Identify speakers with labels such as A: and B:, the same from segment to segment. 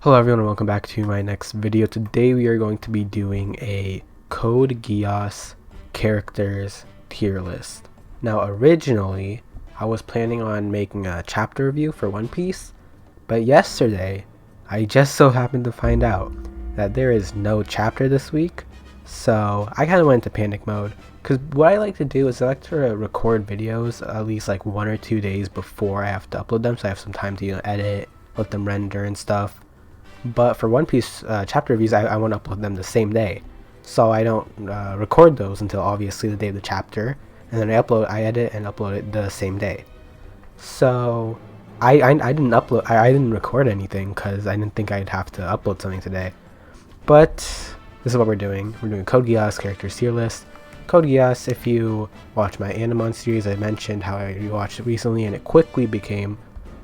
A: Hello everyone and welcome back to my next video. Today we are going to be doing a Code Geass characters tier list. Now originally I was planning on making a chapter review for One Piece, but yesterday I just so happened to find out that there is no chapter this week, so I kind of went into panic mode. Because what I like to do is I like to record videos at least like 1 or 2 days before I have to upload them, so I have some time to edit, let them render and stuff. But for One Piece chapter reviews, I want to upload them the same day, so I don't record those until obviously the day of the chapter, and then I edit and upload it the same day. So I didn't record anything because I didn't think I'd have to upload something today. But this is what we're doing. We're doing Code Geass characters tier list. Code Geass, if you watch my Animon series, I mentioned how I rewatched it recently, and it quickly became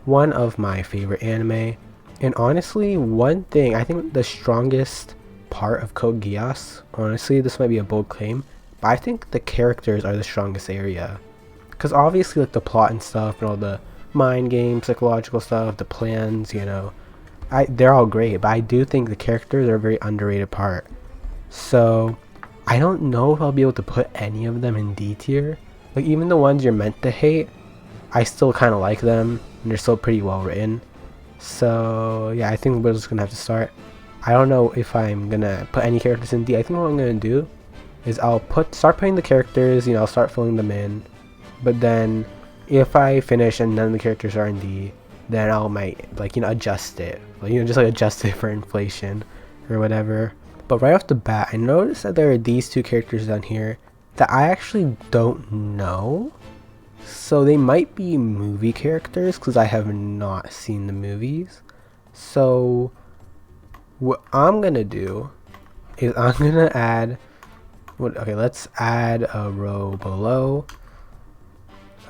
A: one of my favorite anime. And honestly, one thing, I think the strongest part of Code Geass, honestly, this might be a bold claim, but I think the characters are the strongest area. Because obviously, like, the plot and stuff, and all the mind games, psychological stuff, the plans, they're all great, but I do think the characters are a very underrated part. So, I don't know if I'll be able to put any of them in D tier. Like, even the ones you're meant to hate, I still kind of like them, and they're still pretty well written. So yeah, I think we're just gonna have to start. I don't know if I'm gonna put any characters in D. I think what I'm gonna do is I'll start putting the characters, I'll start filling them in, but then if I finish and none of the characters are in D, then I might adjust it, just adjust it for inflation or whatever. But right off the bat, I noticed that there are these two characters down here that I actually don't know. So they might be movie characters because I have not seen the movies. So what I'm gonna do is I'm gonna add let's add a row below.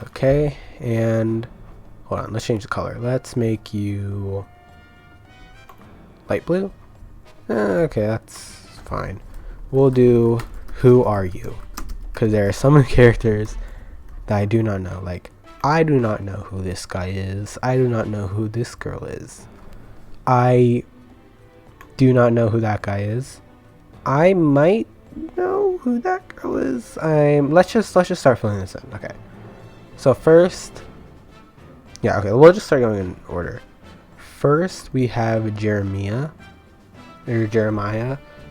A: Okay, and hold on, let's change the color. Let's make you light blue. Okay, that's fine. We'll do who are you, because there are some characters that I do not know. Like, I do not know who this guy is. I do not know who this girl is. I do not know who that guy is. I might know who that girl is. Let's just start filling this in. Okay. So first, we'll just start going in order. First, we have Jeremiah,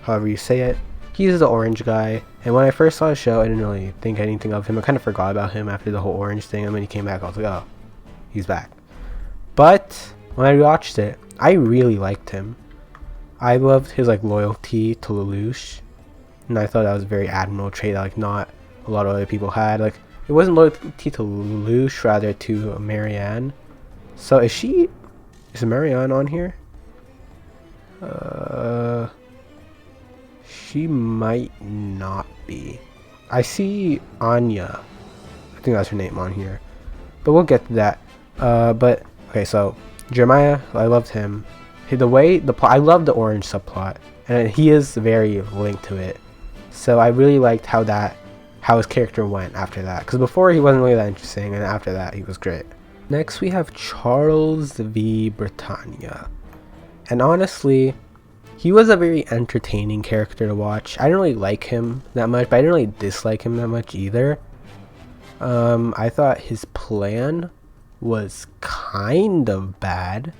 A: however you say it. He's the orange guy, and when I first saw the show, I didn't really think anything of him. I kind of forgot about him after the whole orange thing, and when he came back, I was like, oh, he's back. But when I watched it, I really liked him. I loved his loyalty to Lelouch, and I thought that was a very admirable trait that not a lot of other people had. It wasn't loyalty to Lelouch, rather to Marianne. So is Marianne on here? She might not be. I see Anya. I think that's her name on here. But we'll get to that. But okay, so Jeremiah, I loved him. I love the orange subplot, and he is very linked to it. So I really liked how his character went after that. Because before he wasn't really that interesting, and after that he was great. Next we have Charles V Brittanya, and honestly, he was a very entertaining character to watch. I didn't really like him that much, but I didn't really dislike him that much either. I thought his plan was kind of bad.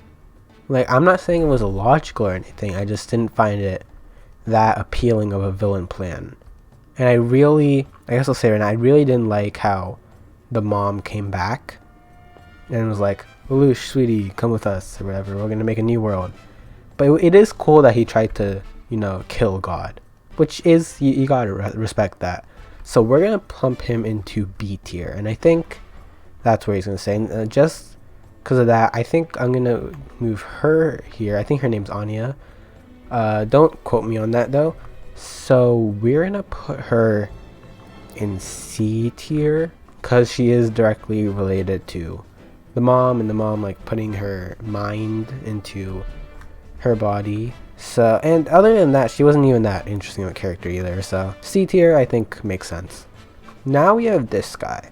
A: I'm not saying it was illogical or anything, I just didn't find it that appealing of a villain plan. And I guess I'll say right now, I really didn't like how the mom came back and was like, Lelouch, sweetie, come with us, or whatever, we're gonna make a new world. But it is cool that he tried to, kill God, which is, you gotta respect that. So we're gonna plump him into B tier, and I think that's where he's gonna stay. And just because of that, I think I'm gonna move her here. I think her name's Anya. Don't quote me on that though. So we're gonna put her in C tier because she is directly related to the mom, and the mom putting her mind into her body. So, and other than that, she wasn't even that interesting of a character either. So C tier I think makes sense. Now we have this guy.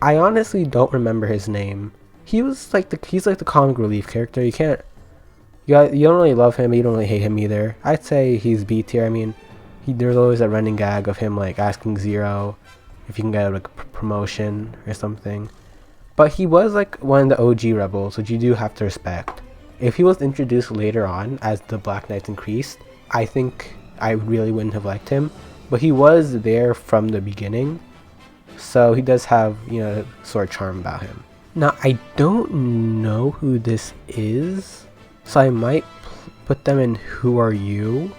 A: I honestly don't remember his name. He was he's the comic relief character. You can't You don't really love him, but you don't really hate him either. I'd say he's B tier. I mean, there's always a running gag of him like asking Zero if you can get like a promotion or something. But he was like one of the OG rebels, which you do have to respect. If he was introduced later on as the Black Knights increased, I think I really wouldn't have liked him. But he was there from the beginning, so he does have, you know, sort of charm about him. Now, I don't know who this is, so I might put them in Who Are You?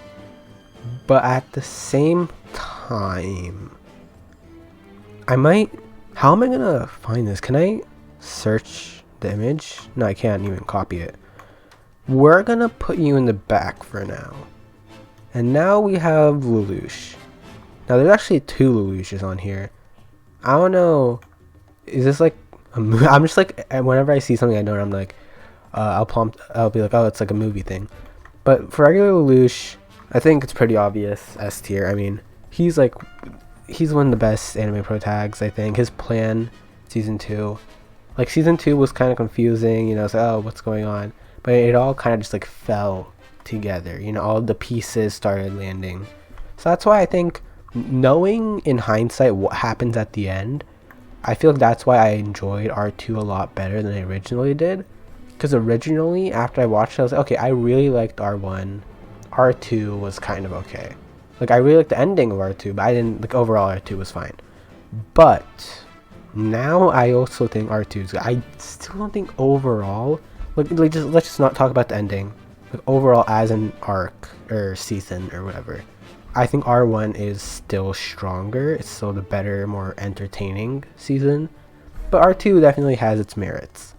A: But at the same time, I might... How am I gonna find this? Can I search the image? No, I can't even copy it. We're gonna put you in the back for now. And now we have Lelouch. Now, there's actually 2 Lelouches on here. I don't know. Is this like... I'm just like, whenever I see something I know, I'm like, I'll be like, oh, it's like a movie thing. But for regular Lelouch, I think it's pretty obvious S tier. I mean, he's one of the best anime pro tags, I think. His plan, season 2, like season 2 was kind of confusing, you know, it's like, oh, what's going on? But it all kind of just like fell together, you know, all the pieces started landing. So that's why I think, knowing in hindsight what happens at the end, I feel like that's why I enjoyed R2 a lot better than I originally did. Because originally, after I watched it, I was like, okay, I really liked R1. R2 was kind of okay. Like, I really liked the ending of R2, but I didn't, like, overall R2 was fine. But now I also think R2 is good. I still don't think overall, like let's just not talk about the ending. Like, overall as an arc or season or whatever, I think R1 is still stronger. It's still the better, more entertaining season. But R2 definitely has its merits.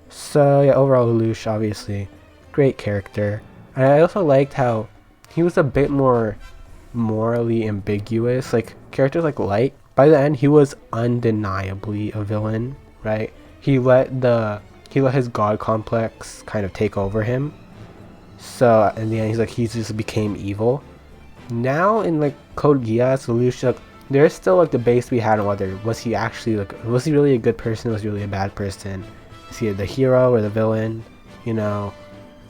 A: So yeah, overall Lelouch, obviously, great character. And I also liked how he was a bit more morally ambiguous. Like, characters like Light, by the end, he was undeniably a villain, right? He let his god complex kind of take over him. So in the end, he just became evil. Now in like Code Geass, Lelouch, like, there's still like the base we had on whether was he really a good person, was he really a bad person, is he the hero or the villain, you know,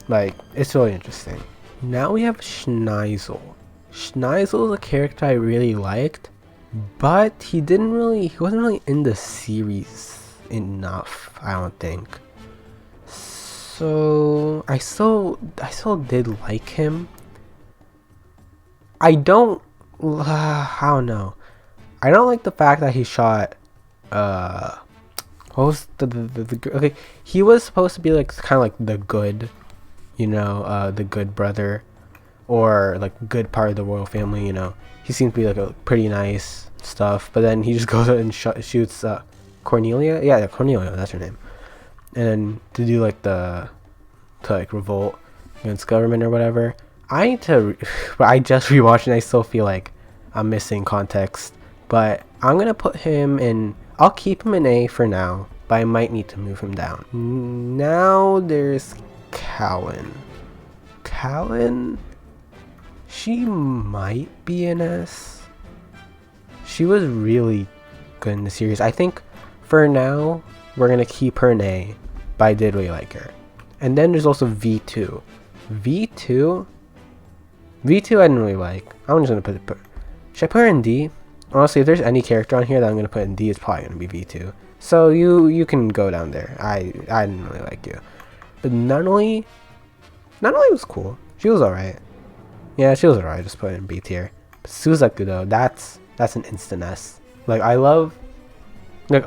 A: like, it's really interesting. Now we have Schneizel. Schneizel is a character I really liked, but he wasn't really in the series enough, I don't think. So I still did like him. I don't know. I don't like the fact that he shot, what was okay, he was supposed to be like kind of like the good, you know, the good brother, or like good part of the royal family, you know. He seems to be like a pretty nice stuff, but then he just goes out and shoots Cornelia. Yeah, Cornelia, that's her name. And then to do like to like revolt against government or whatever. I need to, but I just rewatched and I still feel like I'm missing context. But I'm gonna put him in. I'll keep him in A for now, but I might need to move him down. Now there's Cowan. Callan, she might be an S. She was really good in the series. I think for now we're gonna keep her in A, but I did really like her. And then there's also V2. V2 I didn't really like. I'm just gonna should I put her in D? Honestly, if there's any character on here that I'm gonna put in D, it's probably gonna be V2. So you can go down there. I didn't really like you. But Nunnally was cool. She was alright. Yeah, she was alright. Just put it in B tier. But Suzaku though, that's an instant S. Like, I love, like,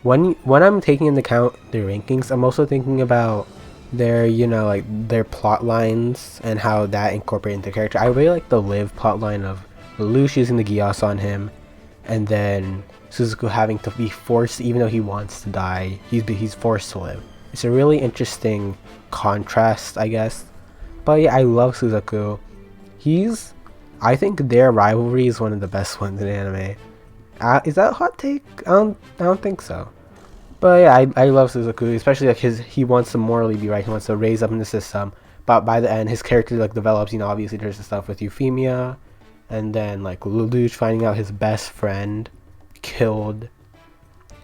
A: when I'm taking into account their rankings, I'm also thinking about their, you know, like their plot lines and how that incorporates into the character. I really like the Live plot line of Lelouch using the Geass on him, and then Suzaku having to be forced, even though he wants to die, he's forced to live. It's a really interesting contrast, I guess. But yeah, I love Suzaku. I think their rivalry is one of the best ones in anime. Is that a hot take? I don't think so. But yeah, I love Suzaku, especially like he wants to morally be right. He wants to raise up in the system. But by the end, his character like develops. You know, obviously there's the stuff with Euphemia, and then like Lelouch finding out his best friend killed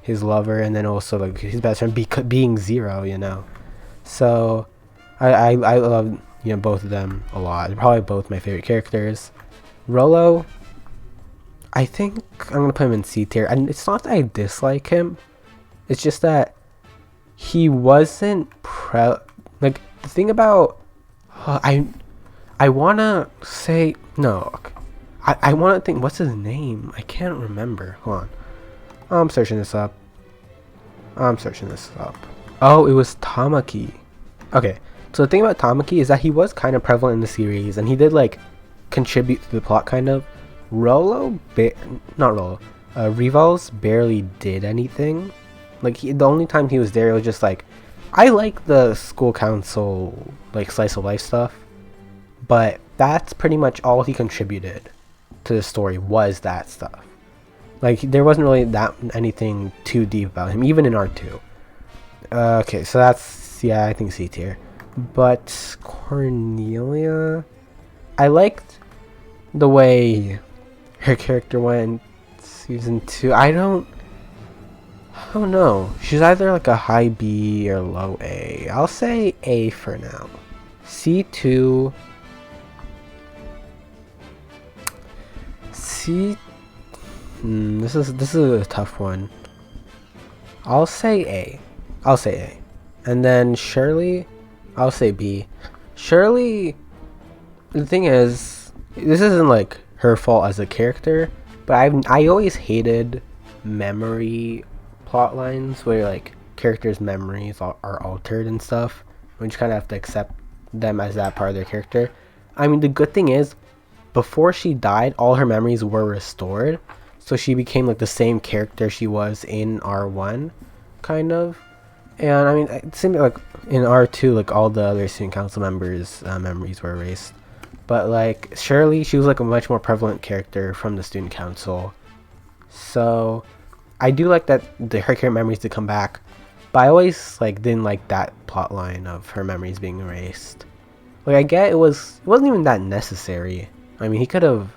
A: his lover, and then also like his best friend being Zero. You know, so I love, you know, both of them a lot. They're probably both my favorite characters. Rollo, I think I'm gonna put him in C tier, and it's not that I dislike him. It's just that he wasn't like the thing about I wanna say no. I wanna think, what's his name? I can't remember. Hold on. I'm searching this up. Oh, it was Tamaki. Okay, so the thing about Tamaki is that he was kind of prevalent in the series, and he did like contribute to the plot kind of. Rivals barely did anything. Like the only time he was there was just like, I like the school council like slice of life stuff, but that's pretty much all he contributed to the story was that stuff. Like there wasn't really that anything too deep about him, even in R2. Okay, so that's, yeah, I think C tier. But Cornelia, I liked the way her character went season 2. I don't know. She's either like a high B or low A. I'll say A for now. C2. This is a tough one. I'll say A. And then Shirley, I'll say B. Shirley, the thing is, this isn't like her fault as a character, but I always hated memory plot lines where like characters' memories are altered and stuff. We just kind of have to accept them as that part of their character. I mean, the good thing is, before she died, all her memories were restored, so she became like the same character she was in R1, kind of. And I mean, it seemed like in R2, like all the other student council members' memories were erased. But like Shirley, she was like a much more prevalent character from the student council. So I do like that her character memories did come back, but I always like didn't like that plot line of her memories being erased. Like I get it wasn't even that necessary. I mean, he could have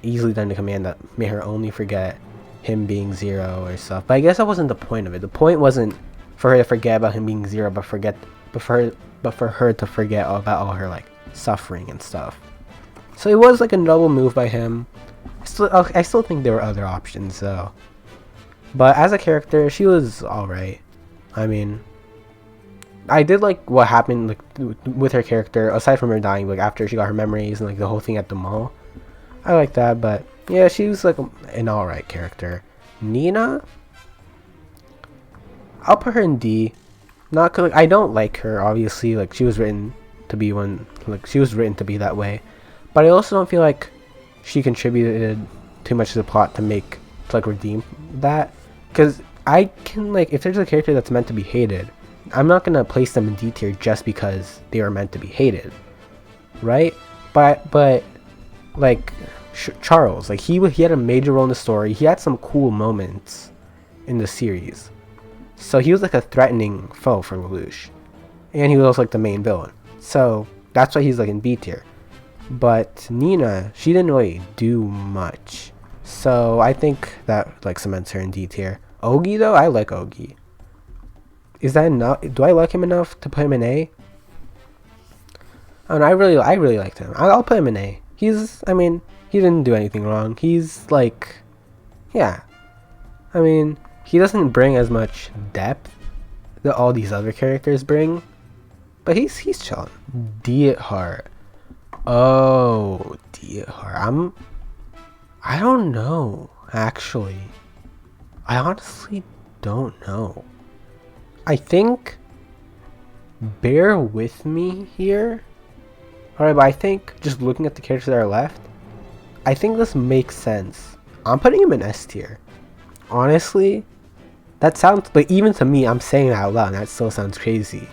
A: easily done the command that made her only forget him being 0 or stuff. But I guess that wasn't the point of it. The point wasn't for her to forget about him being 0, but for her to forget about all her like suffering and stuff. So it was like a noble move by him. I still think there were other options though. But as a character, she was alright. I mean, I did like what happened like with her character, aside from her dying, like after she got her memories and like the whole thing at the mall. I like that, but yeah, she was like an alright character. Nina, I'll put her in D. Not cause like, I don't like her, obviously. Like she was written to be that way. But I also don't feel like she contributed too much to the plot to like redeem that. Cause I can like, if there's a character that's meant to be hated, I'm not gonna place them in D tier just because they are meant to be hated, right? But like Charles, like he had a major role in the story. He had some cool moments in the series, so he was like a threatening foe for Lelouch, and he was also like the main villain. So that's why he's like in B tier. But Nina, she didn't really do much, so I think that like cements her in D tier. Ogi though, I like Ogi. Is that enough? Do I like him enough to put him in A? I really liked him. I'll put him in A. I mean, he didn't do anything wrong. He's like, yeah. I mean, he doesn't bring as much depth that all these other characters bring, but he's chilling. D at heart. Oh, D at heart. I don't know, actually. I honestly don't know. I think, bear with me here. Alright, but I think, just looking at the characters that are left, I think this makes sense. I'm putting him in S tier. Honestly, that sounds, but even to me, I'm saying it out loud, and that still sounds crazy.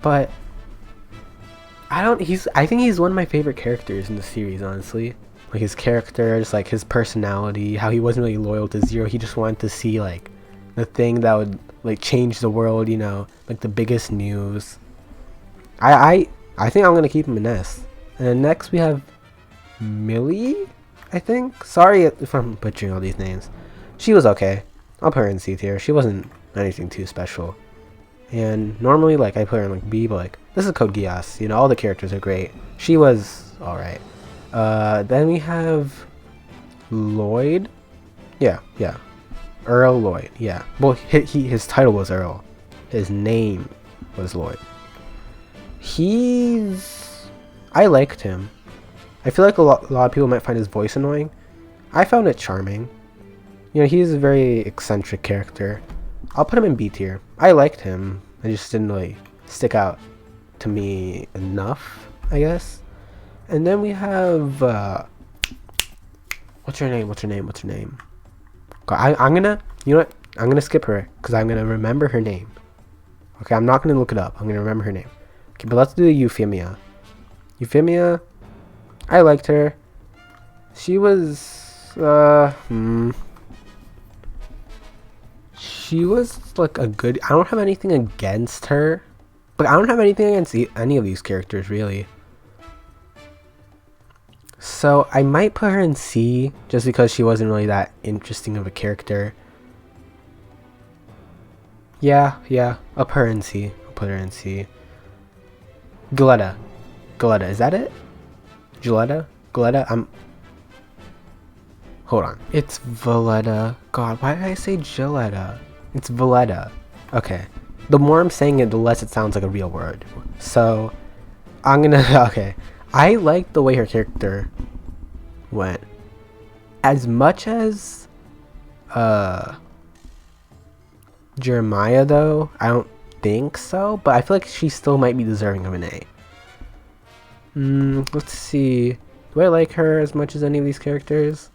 A: But, I think he's one of my favorite characters in the series, honestly. Like, his character, just like his personality, how he wasn't really loyal to Zero, he just wanted to see, like, the thing that would like change the world, you know, like the biggest news. I think I'm gonna keep him in S. And then next we have Millie, I think. Sorry if I'm butchering all these names. She was okay. I'll put her in C tier. She wasn't anything too special. And normally like I put her in like B, but like This is Code Geass. You know, all the characters are great. She was alright. Then we have Lloyd. Yeah. Earl Lloyd. Yeah. Well, his title was Earl. His name was Lloyd. I liked him. I feel like a lot of people might find his voice annoying. I found it charming. You know, he's a very eccentric character. I'll put him in B tier. I liked him. I just didn't really stick out to me enough, I guess. And then we have what's her name? God, I'm gonna, you know what? I'm gonna skip her because I'm gonna remember her name. Okay, I'm not gonna look it up. I'm gonna remember her name. Okay, but let's do Euphemia. Euphemia, I liked her. She was she was like a good. I don't have anything against her, but I don't have anything against any of these characters really. So I might put her in C just because she wasn't really that interesting of a character. Yeah, I'll put her in C. Galetta, is that it? Galetta, hold on. It's Valletta. God, why did I say Gilletta? It's Valletta. Okay. The more I'm saying it, the less it sounds like a real word. So, I'm gonna... Okay. I like the way her character went. As much as... Jeremiah, though, I don't think so. But I feel like she still might be deserving of an A. Let's see. Do I like her as much as any of these characters?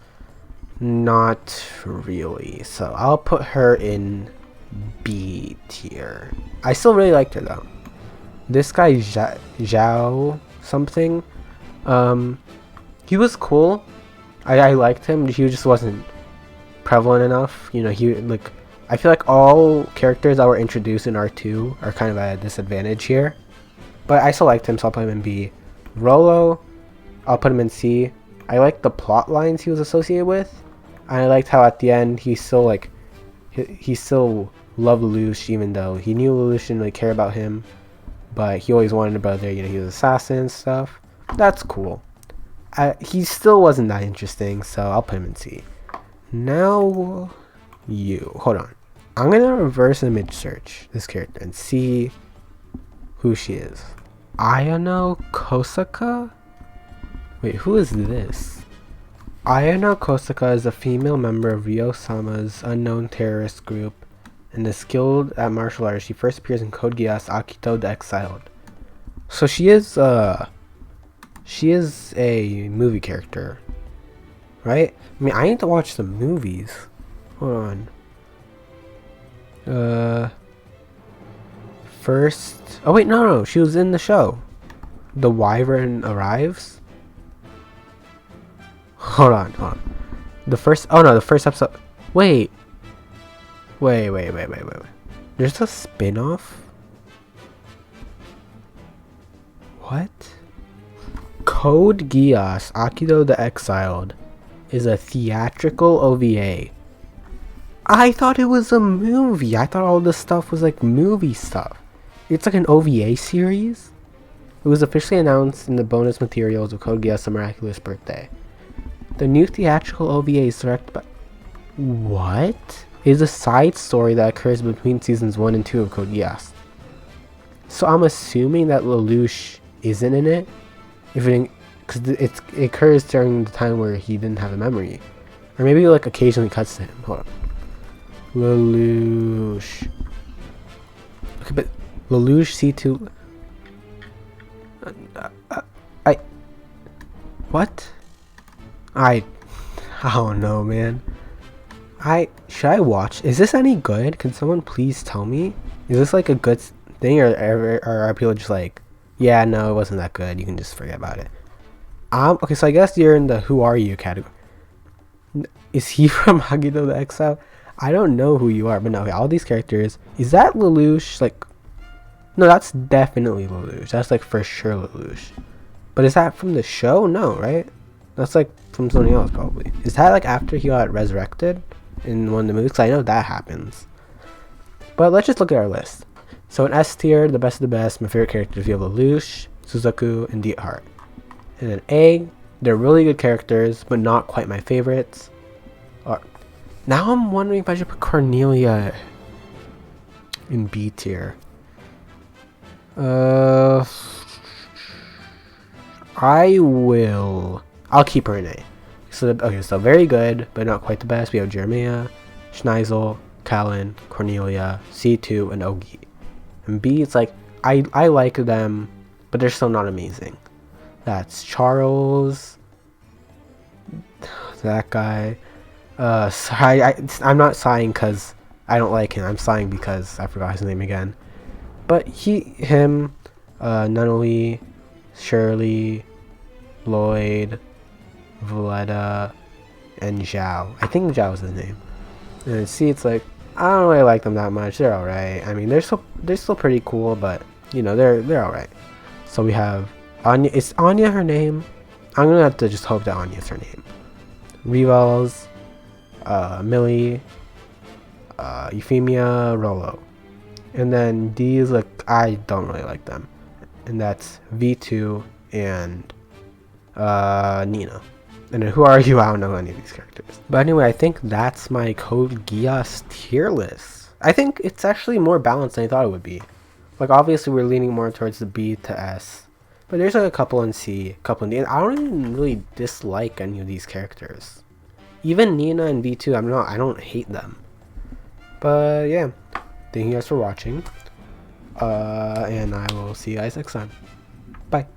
A: Not really. So I'll put her in B tier. I still really liked her though. This guy Zhao something. He was cool. I liked him. He just wasn't prevalent enough. You know, I feel like all characters that were introduced in R2 are kind of at a disadvantage here. But I still liked him, so I'll put him in B. Rollo, I'll put him in C. I liked the plot lines he was associated with. And I liked how at the end he still he still loved Lelouch, even though he knew Lelouch didn't really care about him. But he always wanted a brother, you know, he was an assassin and stuff. That's cool. He still wasn't that interesting, so I'll put him in C. Now, hold on. I'm gonna reverse image search this character and see who she is. Ayano Kosaka? Wait, who is this? Ayano Kosaka is a female member of Ryo-sama's unknown terrorist group and is skilled at martial arts. She first appears in Code Geass Akito the Exiled. So she is a movie character, right? I mean, I need to watch some movies. Hold on. First... Oh, wait, no. She was in the show. The Wyvern Arrives? Hold on. The first episode... Wait. There's a spin-off? What? Code Geass Akito the Exiled is a theatrical OVA. I thought it was a movie. I thought all this stuff was like movie stuff. It's like an OVA series. It was officially announced in the bonus materials of Code Geass: A Miraculous Birthday. The new theatrical OVA is directed by... What? It is a side story that occurs between seasons 1 and 2 of Code Geass. So I'm assuming that Lelouch isn't in it, because it occurs during the time where he didn't have a memory, or maybe like occasionally cuts to him. Hold on. Lelouch. Okay, but Lelouch C2. What? I don't know, man. Should I watch? Is this any good? Can someone please tell me? Is this like a good thing, or are people just like, yeah, no, it wasn't that good, you can just forget about it? Okay, so I guess you're in the who are you category. Is he from Akito the Exile? I don't know who you are, but no, okay, all these characters. Is that Lelouch? Like, no, that's definitely Lelouch. That's like for sure Lelouch. But is that from the show? No, right? That's like from something else probably. Is that like after he got resurrected in one of the movies? 'Cause I know that happens. But let's just look at our list. So in S tier, the best of the best, my favorite characters, you have Lelouch, Suzaku, and Heart. And then A, they're really good characters, but not quite my favorites. Now I'm wondering if I should put Cornelia in B tier. I'll keep her in A. So okay, so very good, but not quite the best. We have Euphemia, Schneizel, Callan, Cornelia, C2, and Ogi. And B, it's like I like them, but they're still not amazing. That's Charles, that guy. I'm not sighing because I don't like him. I'm sighing because I forgot his name again. But him, Nunnally, Shirley, Lloyd, Valletta, and Zhao. I think Zhao is his name. And see, it's like I don't really like them that much. They're alright. I mean, they're still pretty cool, but you know, they're alright. So we have Anya. Is Anya her name? I'm gonna have to just hope that Anya's her name. Rivals, Millie, Euphemia, Rollo. And then these, like, I don't really like them. And that's V2 and Nina. And then who are you? I don't know any of these characters. But anyway, I think that's my Code Geass tier list. I think it's actually more balanced than I thought it would be. Like, obviously we're leaning more towards the B to S. But there's like a couple in C, a couple in D. And I don't even really dislike any of these characters. Even Nina and V2, I don't hate them. But yeah, thank you guys for watching. And I will see you guys next time. Bye.